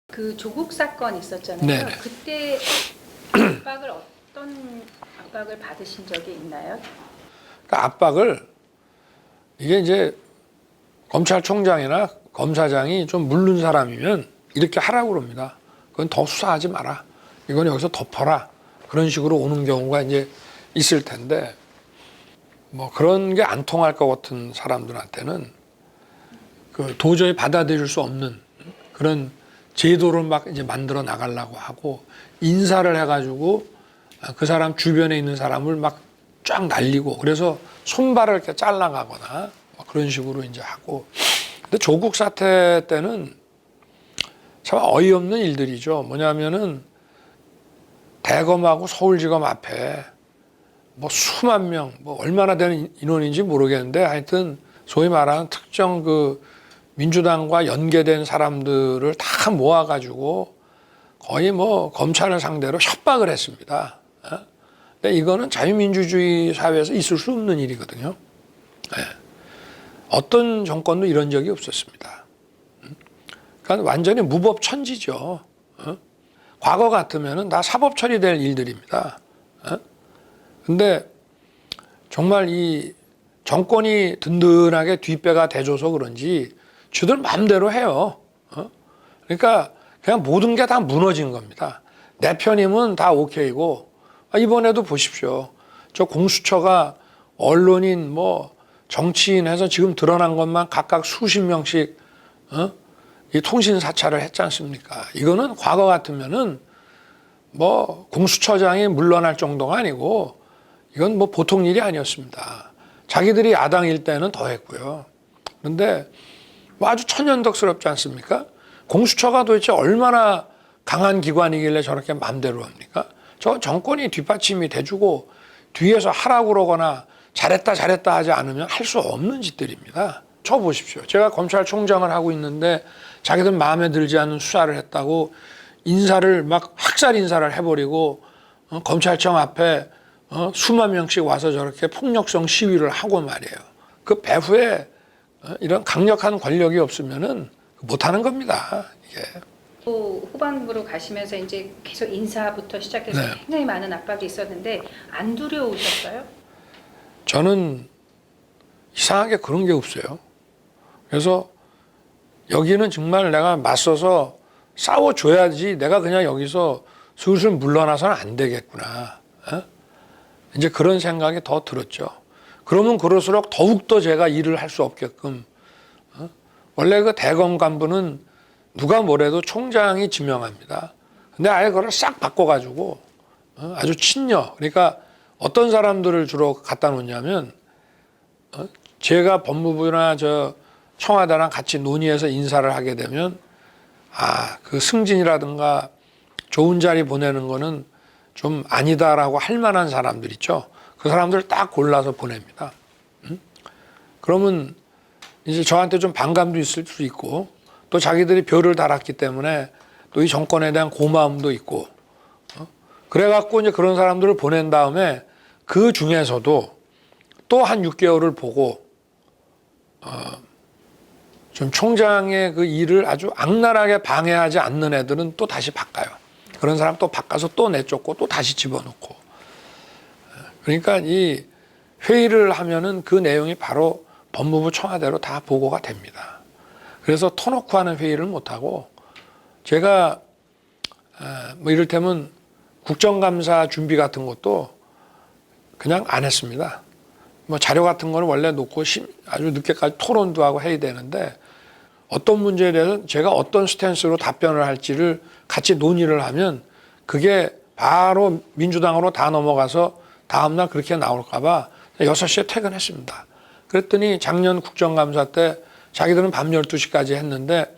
그 조국 사건 있었잖아요. 네네. 그때 어떤 압박을 받으신 적이 있나요? 그러니까 압박을 이게 이제 검찰총장이나 검사장이 좀 물른 사람이면 이렇게 하라고 그럽니다. 그건 더 수사하지 마라. 이건 여기서 덮어라. 그런 식으로 오는 경우가 이제 있을 텐데 뭐 그런 게 안 통할 것 같은 사람들한테는 그 도저히 받아들일 수 없는 그런 제도를 막 이제 만들어 나가려고 하고 인사를 해가지고 그 사람 주변에 있는 사람을 막 쫙 날리고 그래서 손발을 이렇게 잘라가거나 그런 식으로 이제 하고. 근데 조국 사태 때는 참 어이없는 일들이죠. 뭐냐면은 대검하고 서울지검 앞에 뭐 수만 명, 뭐 얼마나 되는 인원인지 모르겠는데 하여튼 소위 말하는 특정 그 민주당과 연계된 사람들을 다 모아가지고 거의 뭐 검찰을 상대로 협박을 했습니다. 근데 이거는 자유민주주의 사회에서 있을 수 없는 일이거든요. 어떤 정권도 이런 적이 없었습니다. 그러니까 완전히 무법천지죠. 과거 같으면은 다 사법 처리될 일들입니다. 근데 정말 이 정권이 든든하게 뒷배가 돼줘서 그런지 저들 마음대로 해요. 그러니까 그냥 모든 게 다 무너진 겁니다. 내 편이면 다 오케이고 이번에도 보십시오. 저 공수처가 언론인 뭐 정치인 해서 지금 드러난 것만 각각 수십 명씩 이 통신 사찰을 했지 않습니까? 이거는 과거 같으면은 뭐 공수처장이 물러날 정도가 아니고 이건 뭐 보통 일이 아니었습니다. 자기들이 야당일 때는 더 했고요. 그런데 뭐 아주 천연덕스럽지 않습니까? 공수처가 도대체 얼마나 강한 기관이길래 저렇게 마음대로 합니까? 저 정권이 뒷받침이 돼주고 뒤에서 하라고 그러거나 잘했다 하지 않으면 할 수 없는 짓들입니다. 저 보십시오. 제가 검찰총장을 하고 있는데 자기들 마음에 들지 않는 수사를 했다고 인사를 막 학살 인사를 해버리고 검찰청 앞에 수만 명씩 와서 저렇게 폭력성 시위를 하고 말이에요. 그 배후에 이런 강력한 권력이 없으면은 못하는 겁니다. 이게. 또 후반부로 가시면서 이제 계속 인사부터 시작해서 네. 굉장히 많은 압박이 있었는데 안 두려우셨어요? 저는 이상하게 그런 게 없어요. 그래서 여기는 정말 내가 맞서서 싸워줘야지 내가 그냥 여기서 슬슬 물러나서는 안 되겠구나. 이제 그런 생각이 더 들었죠. 그러면 그럴수록 더욱더 제가 일을 할 수 없게끔. 원래 그 대검 간부는 누가 뭐래도 총장이 지명합니다. 근데 아예 그걸 싹 바꿔가지고 아주 친여. 그러니까 어떤 사람들을 주로 갖다 놓냐면 제가 법무부나 저 청와대랑 같이 논의해서 인사를 하게 되면 그 승진이라든가 좋은 자리 보내는 거는 좀 아니다라고 할 만한 사람들 있죠. 그 사람들 딱 골라서 보냅니다. 그러면 이제 저한테 좀 반감도 있을 수 있고 또 자기들이 별을 달았기 때문에 또 이 정권에 대한 고마움도 있고 그래갖고 이제 그런 사람들을 보낸 다음에 그 중에서도 또 한 6개월을 보고 좀 총장의 그 일을 아주 악랄하게 방해하지 않는 애들은 또 다시 바꿔요. 그런 사람 또 바꿔서 또 내쫓고 또 다시 집어넣고. 그러니까 이 회의를 하면은 그 내용이 바로 법무부 청와대로 다 보고가 됩니다. 그래서 터놓고 하는 회의를 못하고 제가 뭐 이를테면 국정감사 준비 같은 것도 그냥 안 했습니다. 뭐 자료 같은 거는 원래 놓고 아주 늦게까지 토론도 하고 해야 되는데 어떤 문제에 대해서 제가 어떤 스탠스로 답변을 할지를 같이 논의를 하면 그게 바로 민주당으로 다 넘어가서 다음날 그렇게 나올까 봐 6시에 퇴근했습니다. 그랬더니 작년 국정감사 때 자기들은 밤 12시까지 했는데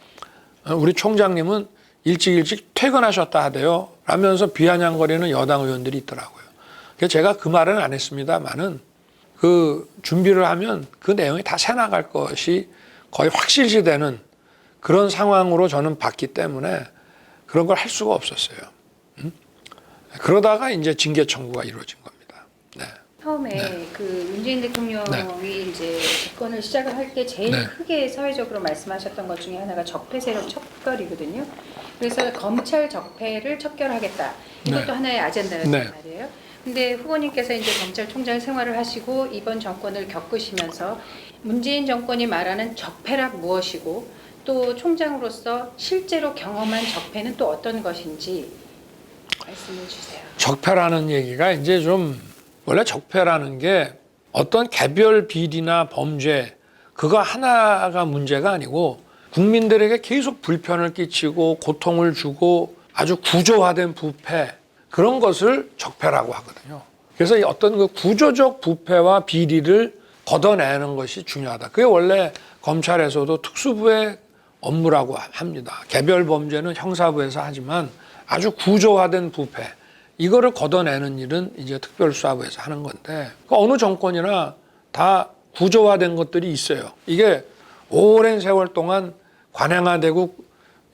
우리 총장님은 일찍 퇴근하셨다 하대요. 라면서 비아냥거리는 여당 의원들이 있더라고요. 그래서 제가 그 말은 안 했습니다만은 그 준비를 하면 그 내용이 다 새나갈 것이 거의 확실시 되는 그런 상황으로 저는 봤기 때문에 그런 걸 할 수가 없었어요. 그러다가 이제 징계 청구가 이루어진 겁니다. 네. 처음에 그 문재인 대통령이 이제 집권을 시작을 할 때 제일 네. 크게 사회적으로 말씀하셨던 것 중에 하나가 적폐 세력 척결이거든요. 그래서 검찰 적폐를 척결하겠다. 이것도 네. 하나의 아젠다였단 네. 말이에요. 근데 후보님께서 이제 검찰총장 생활을 하시고 이번 정권을 겪으시면서 문재인 정권이 말하는 적폐란 무엇이고 또 총장으로서 실제로 경험한 적폐는 또 어떤 것인지 말씀해 주세요. 적폐라는 얘기가 이제 좀 원래 적폐라는 게 어떤 개별 비리나 범죄 그거 하나가 문제가 아니고 국민들에게 계속 불편을 끼치고 고통을 주고 아주 구조화된 부패 그런 것을 적폐라고 하거든요. 그래서 이 어떤 그 구조적 부패와 비리를 걷어내는 것이 중요하다. 그게 원래 검찰에서도 특수부의 업무라고 합니다. 개별 범죄는 형사부에서 하지만 아주 구조화된 부패 이거를 걷어내는 일은 이제 특별수사부에서 하는 건데 어느 정권이나 다 구조화된 것들이 있어요. 이게 오랜 세월 동안 관행화되고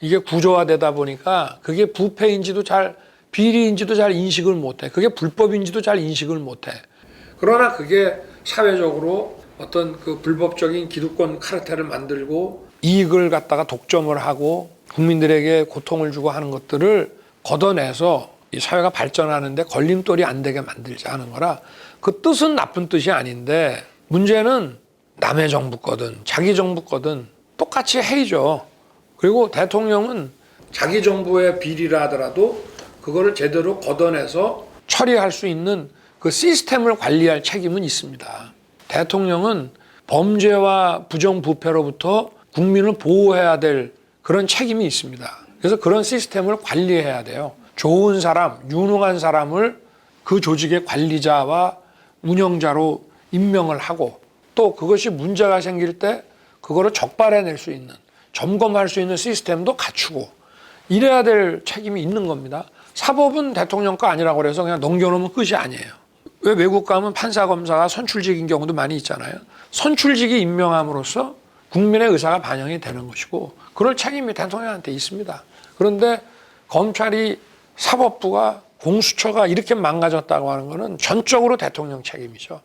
이게 구조화되다 보니까 그게 부패인지도 잘 비리인지도 잘 인식을 못해. 그게 불법인지도 잘 인식을 못해. 그러나 그게 사회적으로 어떤 그 불법적인 기득권 카르텔을 만들고 이익을 갖다가 독점을 하고 국민들에게 고통을 주고 하는 것들을 걷어내서 이 사회가 발전하는데 걸림돌이 안 되게 만들자 하는 거라 그 뜻은 나쁜 뜻이 아닌데 문제는 남의 정부 거든 자기 정부 거든 똑같이 해이죠. 그리고 대통령은 자기 정부의 비리라 하더라도 그거를 제대로 걷어내서 처리할 수 있는 그 시스템을 관리할 책임은 있습니다. 대통령은 범죄와 부정부패로부터 국민을 보호해야 될 그런 책임이 있습니다. 그래서 그런 시스템을 관리해야 돼요. 좋은 사람, 유능한 사람을 그 조직의 관리자와 운영자로 임명을 하고 또 그것이 문제가 생길 때 그거를 적발해낼 수 있는 점검할 수 있는 시스템도 갖추고 이래야 될 책임이 있는 겁니다. 사법은 대통령 거 아니라고 그래서 그냥 넘겨놓으면 끝이 아니에요. 왜 외국 가면 판사 검사가 선출직인 경우도 많이 있잖아요. 선출직이 임명함으로써 국민의 의사가 반영이 되는 것이고 그럴 책임이 대통령한테 있습니다. 그런데 검찰이 사법부가 공수처가 이렇게 망가졌다고 하는 것은 전적으로 대통령 책임이죠.